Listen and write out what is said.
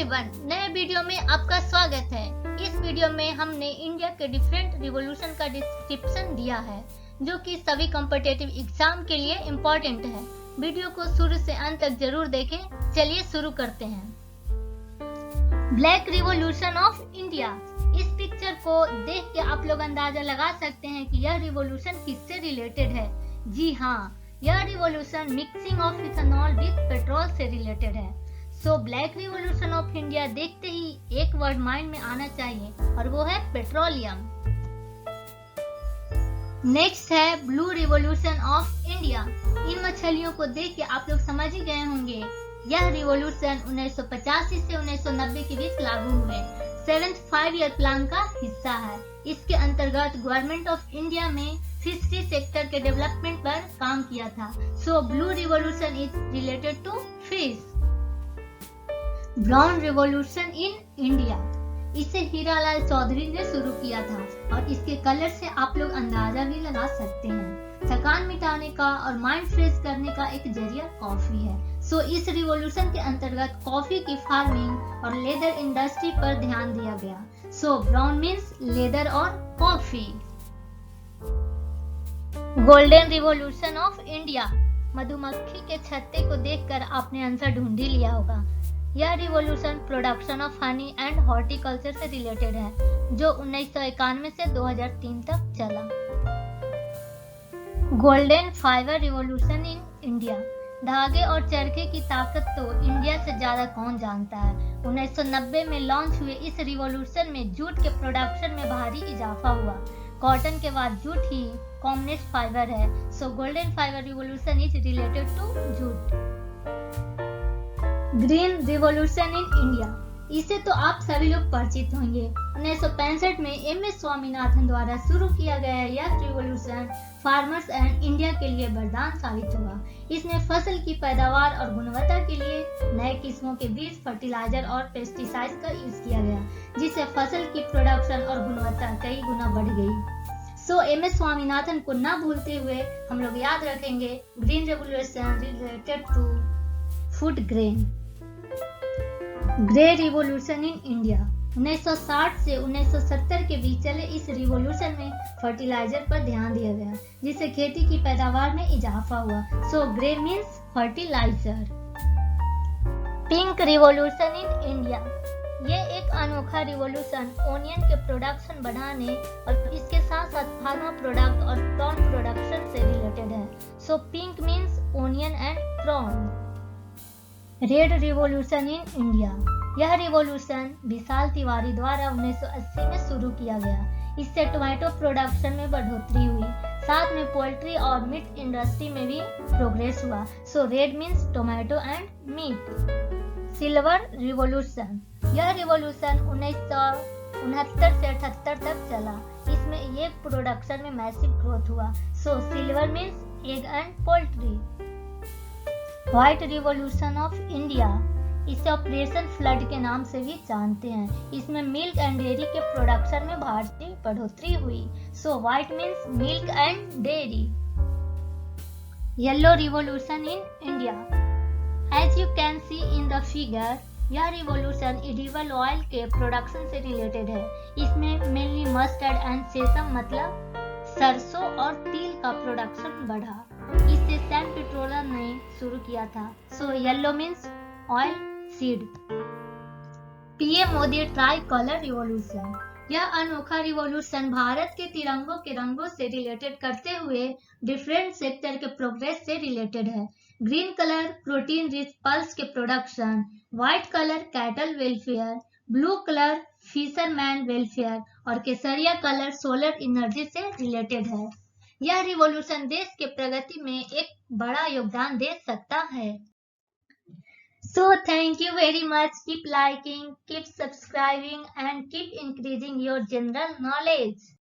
Everyone, नए video में आपका स्वागत है। इस वीडियो में हमने इंडिया के डिफरेंट रिवॉल्यूशन का डिस्क्रिप्शन दिया है जो कि सभी कॉम्पिटिटिव एग्जाम के लिए इम्पोर्टेंट है। वीडियो को शुरू से अंत तक जरूर देखें। चलिए शुरू करते हैं। Black revolution of India. इस पिक्चर को देख के आप लोग अंदाजा लगा सकते हैं कि यह रिवॉल्यूशन किससे रिलेटेड है। जी हाँ, यह revolution mixing of ethanol with petrol से रिलेटेड है। So black revolution of India देखते ही एक वर्ड माइंड में आना चाहिए और वो है पेट्रोलियम। नेक्स्ट है ब्लू रिवॉल्यूशन ऑफ इंडिया। इन मछलियों को देख के आप लोग समझ ही गए होंगे, यह रिवॉल्यूशन 1985 से 1990 के बीच लागू हुए 7th 5 ईयर प्लान का हिस्सा है। इसके अंतर्गत गवर्नमेंट ऑफ इंडिया में फिशरी सेक्टर के डेवलपमेंट पर काम किया था। So blue revolution is related to fish. Brown revolution in India, इसे हीरालाल चौधरी ने शुरू किया था और इसके कलर से आप लोग अंदाजा भी लगा सकते हैं। थकान मिटाने का और माइंड फ्रेश करने का एक जरिया कॉफी है। सो इस रिवॉल्यूशन के अंतर्गत कॉफी की फार्मिंग और लेदर इंडस्ट्री पर ध्यान दिया गया। सो ब्राउन मीन्स लेदर और coffee. Golden revolution of India. मधुमक्खी के छत्ते को देखकर आपने आंसर ढूंढ ही लिया होगा। यह revolution production of honey and horticulture से रिलेटेड है जो 1991 से 2003 तक चला। Golden fibre revolution in India. धागे और चरखे की ताकत तो इंडिया से ज्यादा कौन जानता है। 1990 में लॉन्च हुए इस रिवॉल्यूशन में जूट के प्रोडक्शन में भारी इजाफा हुआ। कॉटन के बाद जूट ही कॉमनेस्ट फाइबर है। So golden fibre revolution is related to jute. Green revolution in India, इसे तो आप सभी लोग परिचित होंगे। 1965 में एम.एस. स्वामीनाथन द्वारा शुरू किया गया यह रिवॉल्यूशन फार्मर्स एंड इंडिया के लिए वरदान साबित हुआ। इसमें फसल की पैदावार और गुणवत्ता के लिए नए किस्मों के बीज, फर्टिलाइजर और पेस्टिसाइड्स का यूज किया गया, जिससे फसल की प्रोडक्शन और गुणवत्ता कई गुना बढ़ गई। सो एम.एस. स्वामीनाथन को न भूलते हुए हम लोग याद रखेंगे green revolution related to food grain. Grey revolution in India. 1960 से 1970 के बीच चले इस रिवॉल्यूशन में फर्टिलाइजर पर ध्यान दिया गया, जिससे खेती की पैदावार में इजाफा हुआ। So grey means fertiliser. Pink revolution in India, ये एक अनोखा रिवॉल्यूशन ओनियन के प्रोडक्शन बढ़ाने और इसके साथ साथ फार्मा प्रोडक्ट और प्रॉन प्रोडक्शन से रिलेटेड है। So pink means onion and prawn. Red revolution in India, यह रिवॉल्यूशन विशाल तिवारी द्वारा 1980 में शुरू किया गया। इससे टोमेटो प्रोडक्शन में बढ़ोतरी हुई, साथ में पोल्ट्री और मीट इंडस्ट्री में भी प्रोग्रेस हुआ। So red means tomato and meat. Silver revolution, यह रिवॉल्यूशन 1969 से 78 तक चला। इसमें एग प्रोडक्शन में मैसिव ग्रोथ हुआ। So silver means egg and poultry. White revolution of India, इसे ऑपरेशन फ्लड के नाम से भी जानते हैं। इसमें मिल्क एंड डेयरी के प्रोडक्शन में भारी बढ़ोतरी हुई। So white means milk and dairy. Yellow revolution in India, as you can see in the figure, यह रिवॉल्यूशन एडिबल ऑयल के प्रोडक्शन से रिलेटेड है। इसमें मेनली मस्टर्ड एंड सेसम मतलब सरसों और तिल का प्रोडक्शन बढ़ा। इसे सैम पेट्रोलियम ने शुरू किया था। So yellow means oil seed. PM Modi try colour revolution, यह अनोखा रिवॉल्यूशन भारत के तिरंगों के रंगों से रिलेटेड करते हुए डिफरेंट सेक्टर के प्रोग्रेस से रिलेटेड है। Green colour protein rich pulse के production, white colour cattle welfare, blue colour fisherman welfare और केसरिया कलर सोलर एनर्जी से रिलेटेड है। यह रिवॉल्यूशन देश के प्रगति में एक बड़ा योगदान दे सकता है। So thank you very much. Keep liking, keep subscribing and keep increasing your general knowledge.